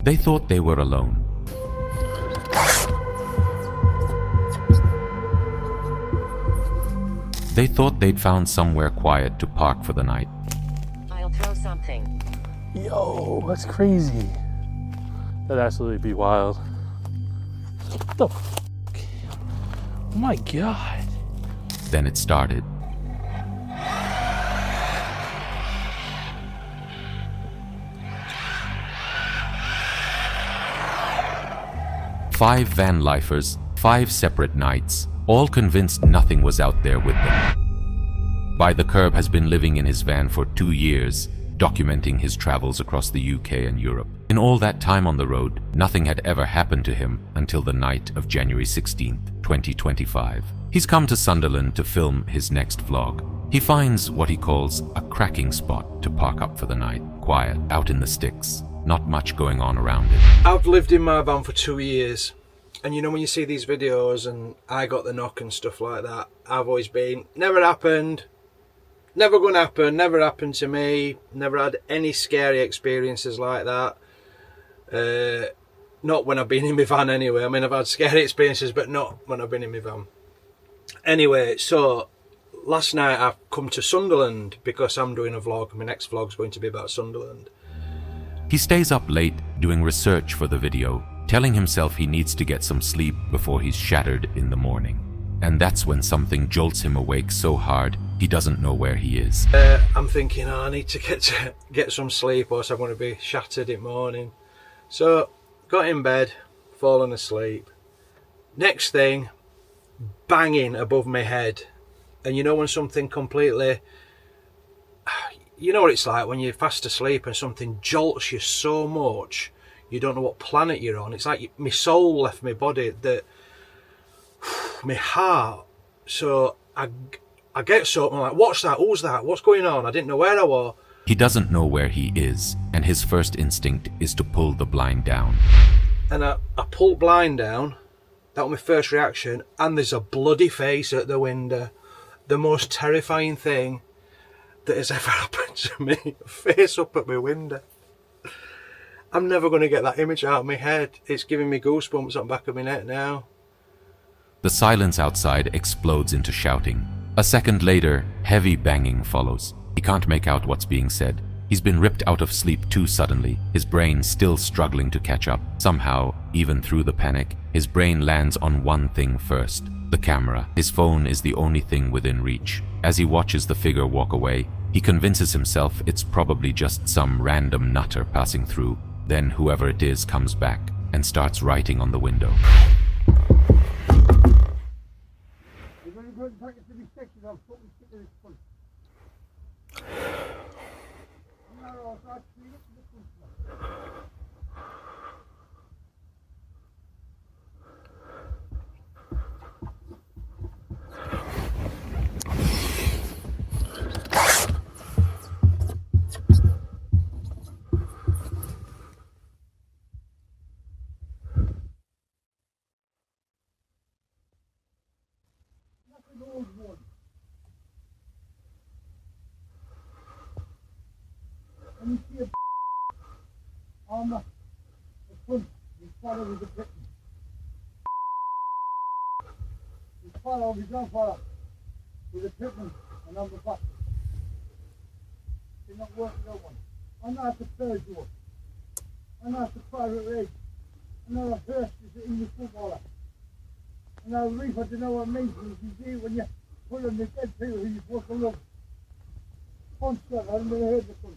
They thought they were alone. They thought they'd found somewhere quiet to park for the night. I'll throw something. Yo, that's crazy. That'd absolutely be wild. What the f***? Oh my god. Then it started. Five van lifers, 5 separate nights, all convinced nothing was out there with them. By the Curb has been living in his van for 2 years, documenting his travels across the UK and Europe. In all that time on the road, nothing had ever happened to him until the night of January 16th, 2025. He's come to Sunderland to film his next vlog. He finds what he calls a cracking spot to park up for the night, quiet, out in the sticks. Not much going on around it. I've lived in my van for 2 years, and you know when you see these videos and I got the knock and stuff like that, I've always been, never happened, never gonna happen, never happened to me, never had any scary experiences like that. Not when I've been in my van anyway. I mean, I've had scary experiences, but not when I've been in my van. Anyway, so last night I've come to Sunderland because I'm doing a vlog. My next vlog's going to be about Sunderland. He stays up late doing research for the video, telling himself he needs to get some sleep before he's shattered in the morning. And that's when something jolts him awake so hard he doesn't know where he is. I'm thinking, oh, I need to get some sleep or else I'm going to be shattered in the morning. So, got in bed, fallen asleep. Next thing, banging above my head. And you know when something completely... You know what it's like when you're fast asleep and something jolts you so much you don't know what planet you're on. It's like my soul left my body, my heart. So I get so up and I'm like, what's that? Who's that? What's going on? I didn't know where I was. He doesn't know where he is, and his first instinct is to pull the blind down. And I pulled blind down. That was my first reaction. And there's a bloody face at the window. The most terrifying thing that has ever happened to me. Face up at my window. I'm never going to get that image out of my head. It's giving me goosebumps on the back of my neck now. The silence outside explodes into shouting. A second later, heavy banging follows. He can't make out what's being said. He's been ripped out of sleep too suddenly, his brain still struggling to catch up. Somehow, even through the panic, his brain lands on one thing first: the camera. His phone is the only thing within reach. As he watches the figure walk away, he convinces himself it's probably just some random nutter passing through. Then whoever it is comes back and starts writing on the window. And you see a on the front, his father was a Briton. His father, his grandfather, was a Briton, and I'm the back. Did not work with that one. I'm not the third door. I'm not the private rig. I'm not a Hurst, is an English footballer. And now Reef, I don't know what it means, you see when you put on the dead people who you're supposed to love. Punch that, I've never heard this one.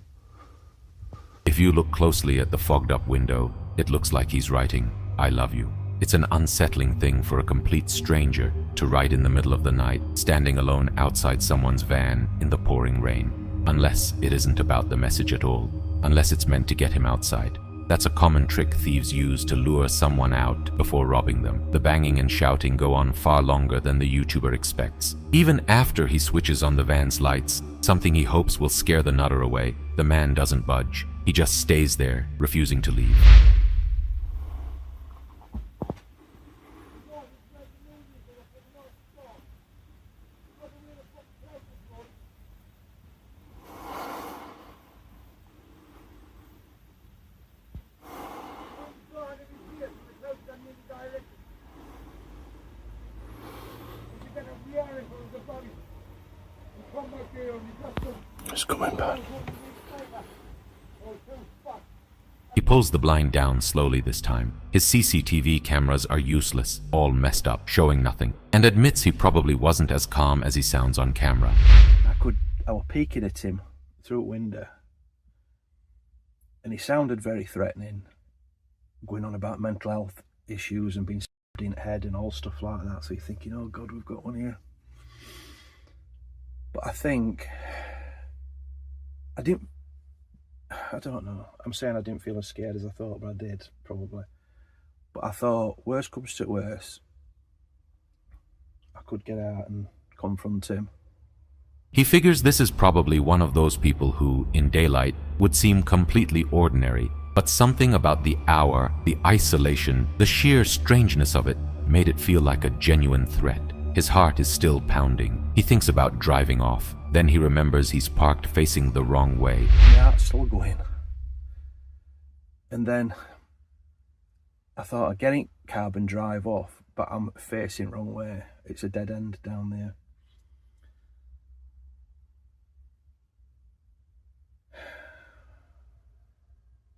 If you look closely at the fogged-up window, it looks like he's writing, "I love you." It's an unsettling thing for a complete stranger to write in the middle of the night, standing alone outside someone's van in the pouring rain. Unless it isn't about the message at all. Unless it's meant to get him outside. That's a common trick thieves use to lure someone out before robbing them. The banging and shouting go on far longer than the YouTuber expects. Even after he switches on the van's lights, something he hopes will scare the nutter away, the man doesn't budge. He just stays there, refusing to leave. It's coming back. He pulls the blind down slowly this time. His CCTV cameras are useless, all messed up, showing nothing, and admits he probably wasn't as calm as he sounds on camera. I was peeking at him through a window, and he sounded very threatening, going on about mental health issues and being stabbed in the head and all stuff like that. So you're thinking, oh God, we've got one here. But I think I don't know. I'm saying I didn't feel as scared as I thought, but I did, probably. But I thought, worst comes to worst, I could get out and confront him. He figures this is probably one of those people who, in daylight, would seem completely ordinary, but something about the hour, the isolation, the sheer strangeness of it made it feel like a genuine threat. His heart is still pounding. He thinks about driving off. Then he remembers he's parked facing the wrong way. My heart's still going. And then I thought I'd get in cab and drive off, but I'm facing wrong way. It's a dead end down there.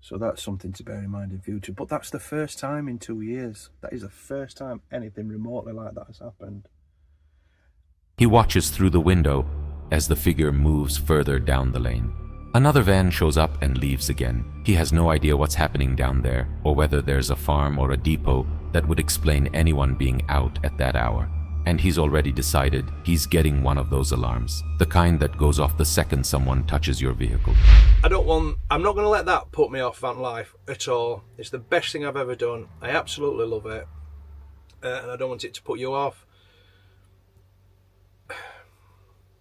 So that's something to bear in mind in future. But that's the first time in 2 years. That is the first time anything remotely like that has happened. He watches through the window as the figure moves further down the lane. Another van shows up and leaves again. He has no idea what's happening down there, or whether there's a farm or a depot that would explain anyone being out at that hour. And he's already decided he's getting one of those alarms, the kind that goes off the second someone touches your vehicle. I'm not going to let that put me off van life at all. It's the best thing I've ever done. I absolutely love it. And I don't want it to put you off.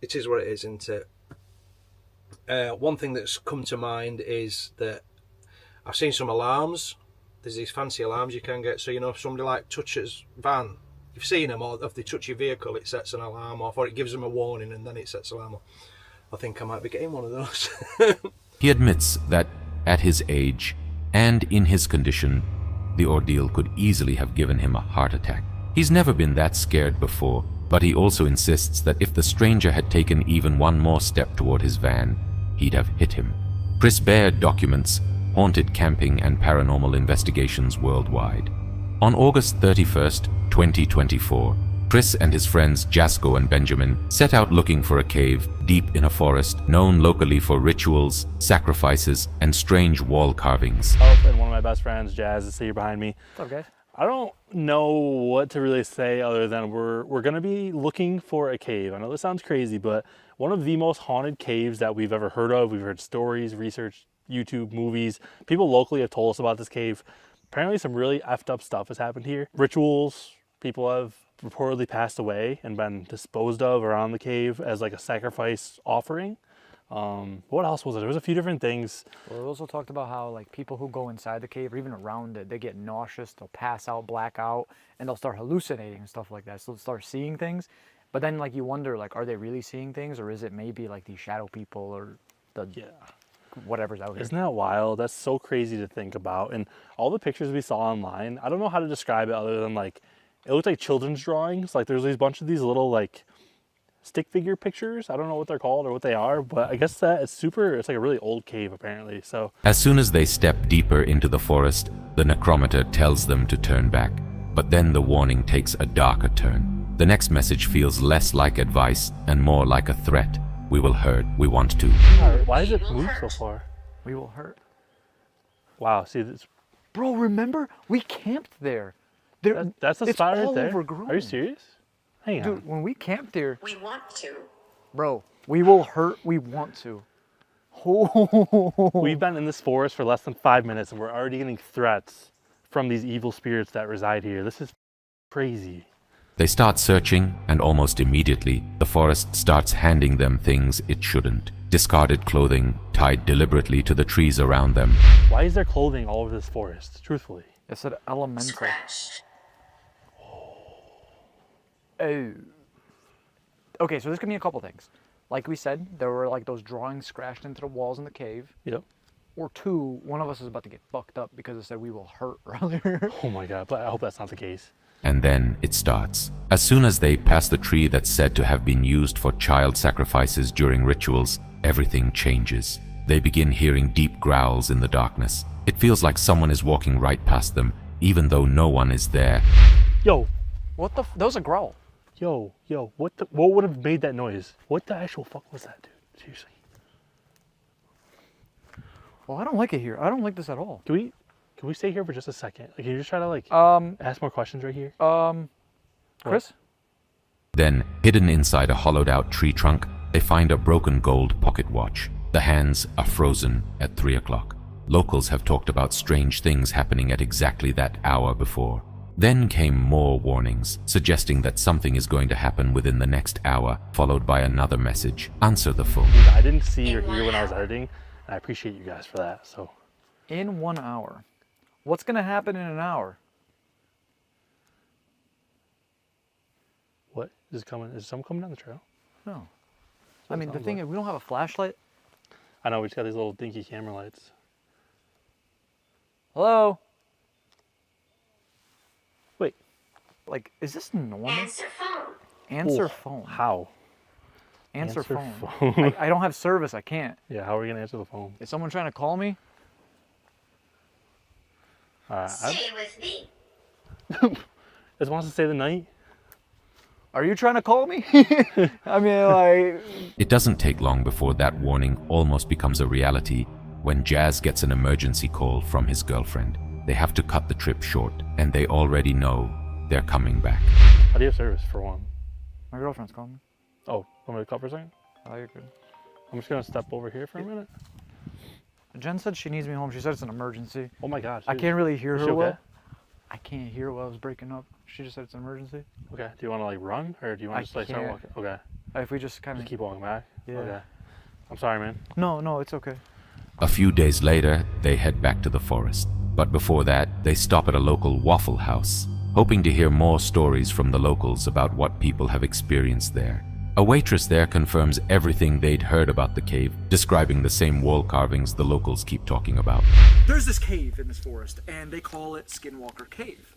It is what it is, isn't it? One thing that's come to mind is that I've seen some alarms. There's these fancy alarms you can get. So, you know, if somebody like touches van, you've seen them, or if they touch your vehicle, it sets an alarm off, or it gives them a warning and then it sets an alarm off. I think I might be getting one of those. He admits that at his age and in his condition, the ordeal could easily have given him a heart attack. He's never been that scared before, but he also insists that if the stranger had taken even one more step toward his van, he'd have hit him. Chris Baird documents haunted camping and paranormal investigations worldwide. On August 31st, 2024, Chris and his friends Jasko and Benjamin set out looking for a cave deep in a forest known locally for rituals, sacrifices, and strange wall carvings. Oh, and one of my best friends, Jazz, is here behind me. What's up, guys? I don't know what to really say other than we're going to be looking for a cave. I know this sounds crazy, but one of the most haunted caves that we've ever heard of. We've heard stories, research, YouTube, movies. People locally have told us about this cave. Apparently some really effed up stuff has happened here. Rituals, people have reportedly passed away and been disposed of around the cave as like a sacrifice offering. What else was it? There was a few different things. Well, we also talked about how like people who go inside the cave or even around it, they get nauseous, they'll pass out, black out, and they'll start hallucinating and stuff like that. So they'll start seeing things. But then like you wonder, like, are they really seeing things, or is it maybe like these shadow people or the whatever's out here? Isn't that wild? That's so crazy to think about. And all the pictures we saw online, I don't know how to describe it other than like, it looked like children's drawings. Like there's a bunch of these little like stick figure pictures. I don't know what they're called or what they are, but I guess that it's like a really old cave apparently. So As soon as they step deeper into the forest, the necrometer tells them to turn back. But then the warning takes a darker turn. The next message feels less like advice and more like a threat. We will hurt. We want to. why does it move so far? We will hurt. Wow, see this. Bro, remember? We camped there. That's the it's spot right all there. overgrown. Are you serious? Hang on. Dude, when we camped there, We want to. bro, we will hurt. We want to. We've been in this forest for less than 5 minutes and we're already getting threats from these evil spirits that reside here. This is crazy. They start searching, and almost immediately, the forest starts handing them things it shouldn't. Discarded clothing tied deliberately to the trees around them. Why is there clothing all over this forest? Truthfully. It said elemental. Scratch. Oh. Okay, so this could mean a couple things. Like we said, there were like those drawings scratched into the walls in the cave. Yep. Or two, one of us is about to get fucked up because it said we will hurt earlier. Oh my God, but I hope that's not the case. And then it starts. As soon as they pass the tree that's said to have been used for child sacrifices during rituals, everything changes. They begin hearing deep growls in the darkness. It feels like someone is walking right past them, even though no one is there. Yo, What the? That was a growl. yo, what would have made that noise? What the actual fuck was that, dude? Seriously. Well, I don't like it here. I don't like this at all. Can we stay here for just a second? Like, can you just try to like ask more questions right here? Chris? Then, hidden inside a hollowed-out tree trunk, they find a broken gold pocket watch. The hands are frozen at 3 o'clock. Locals have talked about strange things happening at exactly that hour before. Then came more warnings, suggesting that something is going to happen within the next hour, followed by another message. Answer the phone. Dude, I didn't see or hear when I was editing, and I appreciate you guys for that. So, In 1 hour. What's gonna happen in an hour? what is coming? Is someone coming down the trail? No. what I it mean, the sounds thing like. is, we don't have a flashlight. I know we just got these little dinky camera lights. Hello? Wait, Like, is this normal? Answer phone. Answer oh, phone. How? Answer phone. phone. I don't have service. I can't. Yeah, how are we gonna answer the phone? Is someone trying to call me? Stay with me. Just wants to stay the night. Are you trying to call me? I mean, like, It doesn't take long before that warning almost becomes a reality when Jazz gets an emergency call from his girlfriend. They have to cut the trip short, and they already know they're coming back. How do you have service for one? my girlfriend's calling me. Oh, want me to cut for a second? Oh, you're good. I'm just gonna step over here for a minute. Jen said she needs me home. She said it's an emergency. Oh my gosh. I dude. can't really hear Is her she well. okay? I can't hear what I was breaking up. She just said it's an emergency. Okay. Do you want to like run, or do you I want to just like start can't. walking? Okay. If we just kind Just of keep walking back. Yeah. Okay. I'm sorry, man. No, it's okay. A few days later, they head back to the forest. But before that, they stop at a local Waffle House, hoping to hear more stories from the locals about what people have experienced there. A waitress there confirms everything they'd heard about the cave, describing the same wall carvings the locals keep talking about. There's this cave in this forest, and they call it Skinwalker Cave.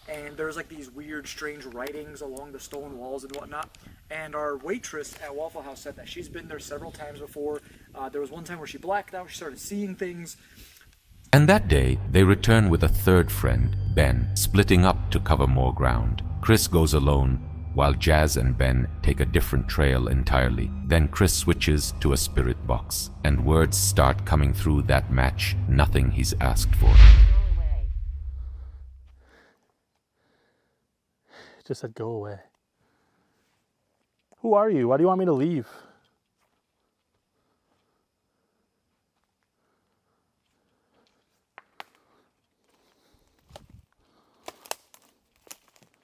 And there's like these weird, strange writings along the stone walls and whatnot. And our waitress at Waffle House said that she's been there several times before. There was one time where she blacked out, she started seeing things. And that day, they return with a third friend, Ben, splitting up to cover more ground. Chris goes alone, while Jazz and Ben take a different trail entirely. Then Chris switches to a spirit box, and words start coming through that match nothing he's asked for. Go away. It just said go away. Who are you? Why do you want me to leave?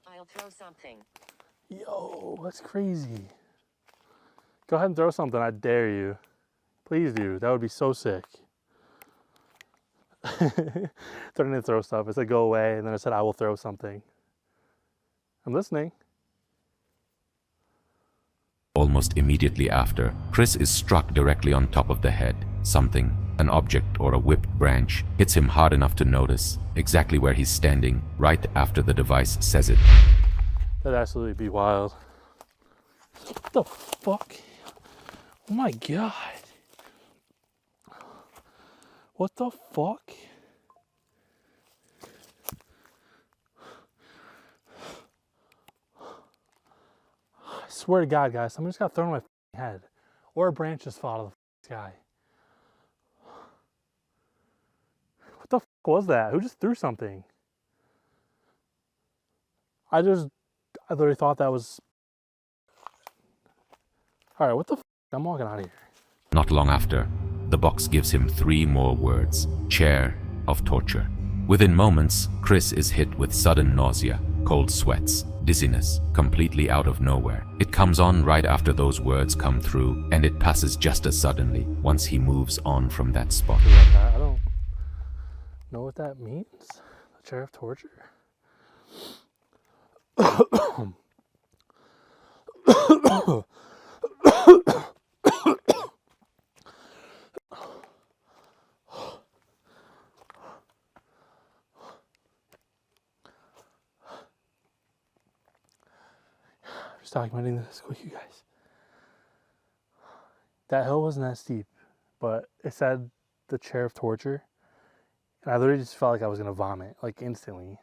I'll throw something. Yo, that's crazy. Go ahead and throw something. I dare you. Please do. That would be so sick. Starting to throw stuff. It said go away, and then it said I will throw something. I'm listening. Almost immediately after, Chris is struck directly on top of the head. Something, an object or a whipped branch, hits him hard enough to notice exactly where he's standing, right after the device says it. That'd absolutely be wild. What the fuck? Oh my god. What the fuck? I swear to God, guys, something just got thrown on my fucking head. Or a branch just fell out of the sky. What the fuck was that? Who just threw something? I literally thought that was... Alright, what the fuck? I'm walking out of here. Not long after, the box gives him 3 more words: chair of torture. Within moments, Chris is hit with sudden nausea, cold sweats, dizziness, completely out of nowhere. It comes on right after those words come through, and it passes just as suddenly once he moves on from that spot. I don't know what that means. The chair of torture. Just documenting this quick, you guys. That hill wasn't that steep, but it said the chair of torture. And I literally just felt like I was going to vomit, like instantly.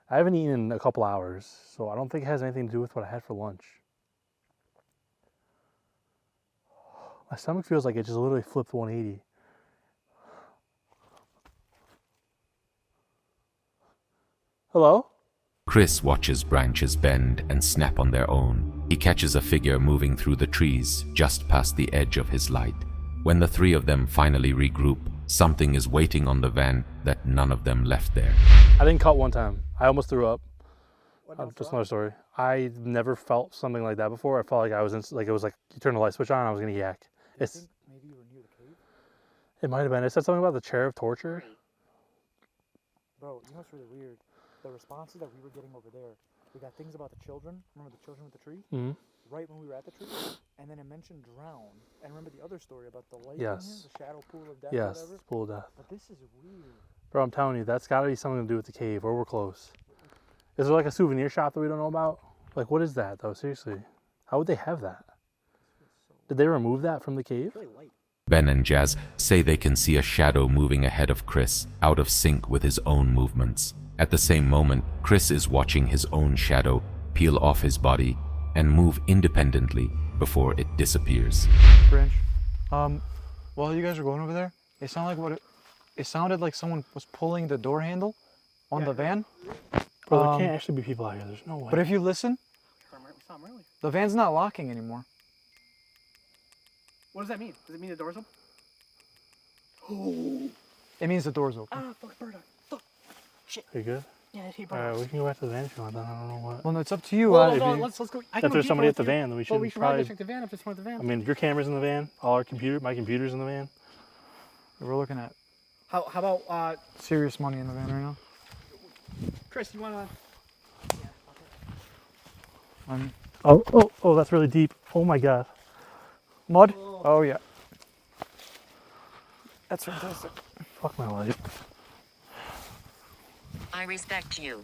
I haven't eaten in a couple hours, so I don't think it has anything to do with what I had for lunch. My stomach feels like it just literally flipped 180. Hello? Chris watches branches bend and snap on their own. He catches a figure moving through the trees just past the edge of his light. When the three of them finally regroup, something is waiting on the van that none of them left there. I didn't cut one time. I almost threw up. Just another story. I never felt something like that before. I felt like I was in, like it was like you turn the light switch on and I was gonna yak. It's Maybe you were near the cave? it might have been. It said something about the chair of torture. Bro, you know what's really weird? The responses that we were getting over there, we got things about the children. Remember the children with the tree? Mm-hmm. Right when we were at the tree? And then it mentioned drown. And remember the other story about the light Yes. in here? The shadow pool of death Yes, or whatever? pool of death. But this is weird. Bro, I'm telling you, that's gotta be something to do with the cave, or we're close. Is there like a souvenir shop that we don't know about? Like, what is that though? Seriously, how would they have that? Did they remove that from the cave? It's really light. Ben and Jazz say they can see a shadow moving ahead of Chris, out of sync with his own movements. At the same moment, Chris is watching his own shadow peel off his body and move independently before it disappears. Branch. While you guys were going over there, it sounded like it sounded like someone was pulling the door handle on the van. Bro, there can't actually be people out here. There's no way. But if you listen, the van's not locking anymore. What does that mean? Does it mean the door's open? It means the door's open. Ah, fuck, bird eye. Fuck. Shit. Are you good? Yeah, he All brought right, we can go back to the van if you want. Then I don't know what. Well, no, it's up to you. Well, if no, you- let's go. I If can there's go somebody deeper at the with you. van, then we Well, we should should probably probably. check the van if there's one at the van. I mean, your camera's in the van. All our my computer's in the van. We're looking at How about serious money in the van right now. Chris? You wanna? Oh, that's really deep. Oh my god. Mud? Oh, yeah. That's fantastic. Fuck my life. I respect you.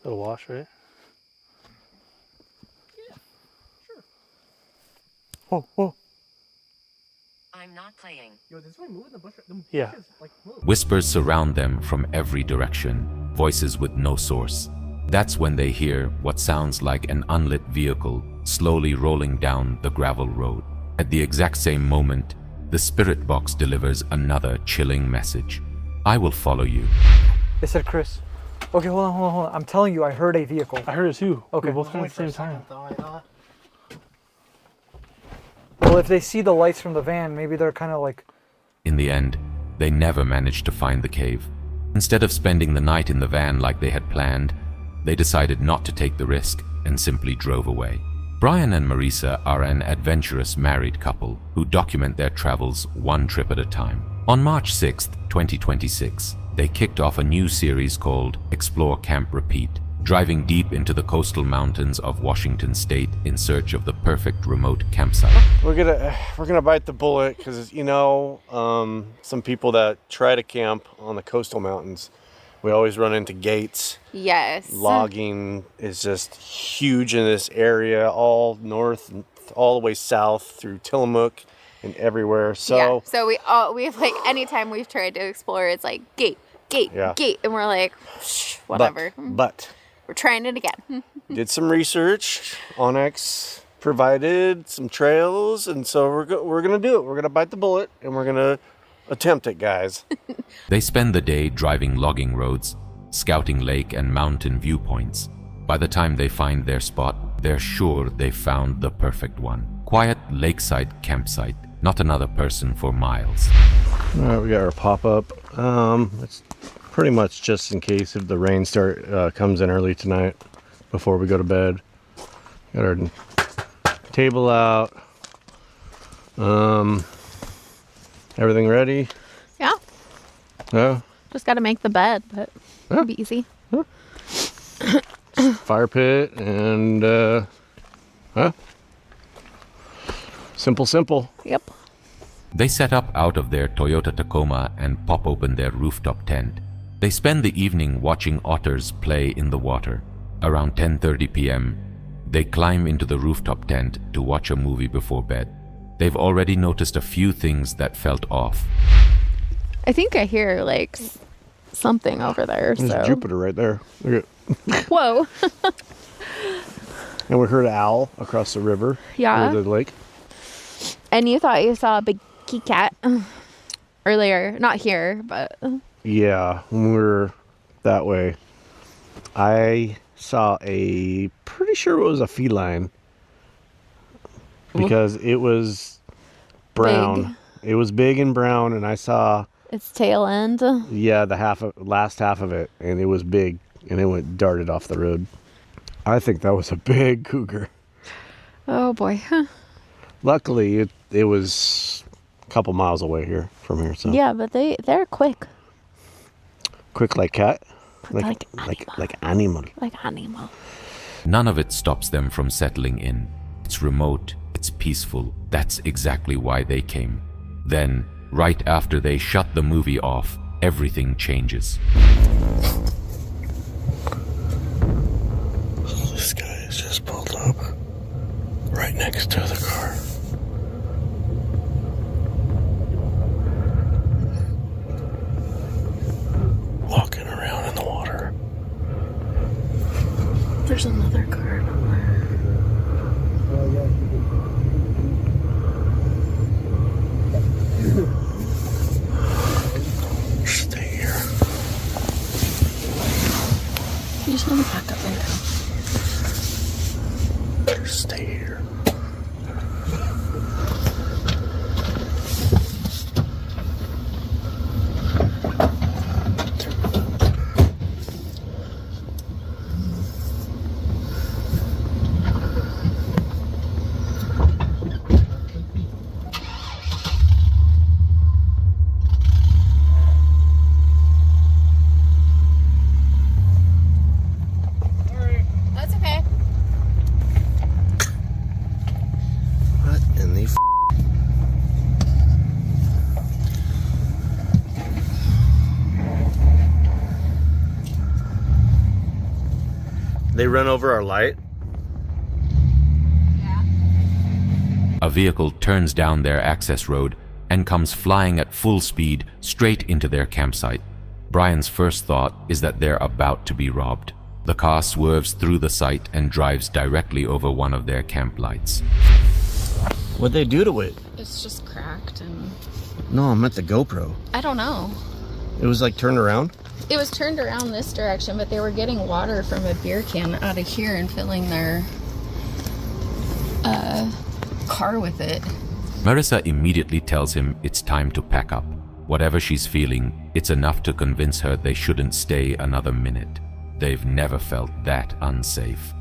It'll wash, right? Oh. I'm not playing. Yo, this way moving the bush. The Yeah. bushes, like move. Whispers surround them from every direction, voices with no source. That's when they hear what sounds like an unlit vehicle slowly rolling down the gravel road. At the exact same moment, the spirit box delivers another chilling message. I will follow you. It said Chris. Okay, hold on. I'm telling you, I heard a vehicle. I heard it too. Okay. We both heard it at the same time. Well, if they see the lights from the van, maybe they're kind of like... In the end, they never managed to find the cave. Instead of spending the night in the van like they had planned, they decided not to take the risk and simply drove away. Brian and Marisa are an adventurous married couple who document their travels one trip at a time. On March 6th, 2026, they kicked off a new series called Explore Camp Repeat, driving deep into the coastal mountains of Washington state in search of the perfect remote campsite. We're gonna bite the bullet because some people that try to camp on the coastal mountains, we always run into gates. Yes. Logging is just huge in this area, all north and all the way south through Tillamook and everywhere. So yeah. So we have like anytime we've tried to explore, it's like gate, Yeah. gate, and we're like, whatever. But We're trying it again. did some research. Onyx provided some trails, and so we're gonna do it. We're gonna bite the bullet, and we're gonna attempt it, guys. They spend the day driving logging roads, scouting lake and mountain viewpoints. By the time they find their spot, they're sure they found the perfect one. Quiet lakeside campsite, not another person for miles. All right, we got our pop-up. It's pretty much just in case if the rain comes in early tonight before we go to bed. Got our table out. Everything ready? Yeah. Yeah. Just got to make the bed, but it'll be easy. Fire pit and simple. Yep. They set up out of their Toyota Tacoma and pop open their rooftop tent. They spend the evening watching otters play in the water. Around 10:30 p.m., they climb into the rooftop tent to watch a movie before bed. They've already noticed a few things that felt off. I think I hear like something over there. There's So Jupiter right there. Look at, whoa. and we heard an owl across the river. Yeah. Or the lake. And you thought you saw a big kitty cat earlier, not here, but Yeah, when we were that way, I saw pretty sure it was a feline because it was brown. Big. It was big and brown, and I saw its tail end. the last half of it, and it was big, and it darted off the road. I think that was a big cougar. Oh boy. Luckily, it was a couple miles away from here. So Yeah, but they're quick. quick like cat, Like animal. Like animal. None of it stops them from settling in. It's remote, it's peaceful. That's exactly why they came. Then, right after they shut the movie off, everything changes. This guy has just pulled up right next to the car. Walking around in the water. There's another car. Stay here. You just want to back up there. Stay here. That's okay. What in the They run over our light? A vehicle turns down their access road and comes flying at full speed straight into their campsite. Brian's first thought is that they're about to be robbed. The car swerves through the site and drives directly over one of their camp lights. What'd they do to it? It's just cracked and No, I meant the GoPro. I don't know. It was like turned around? It was turned around this direction, but they were getting water from a beer can out of here and filling their car with it. Marissa immediately tells him it's time to pack up. Whatever she's feeling, it's enough to convince her they shouldn't stay another minute. They've never felt that unsafe.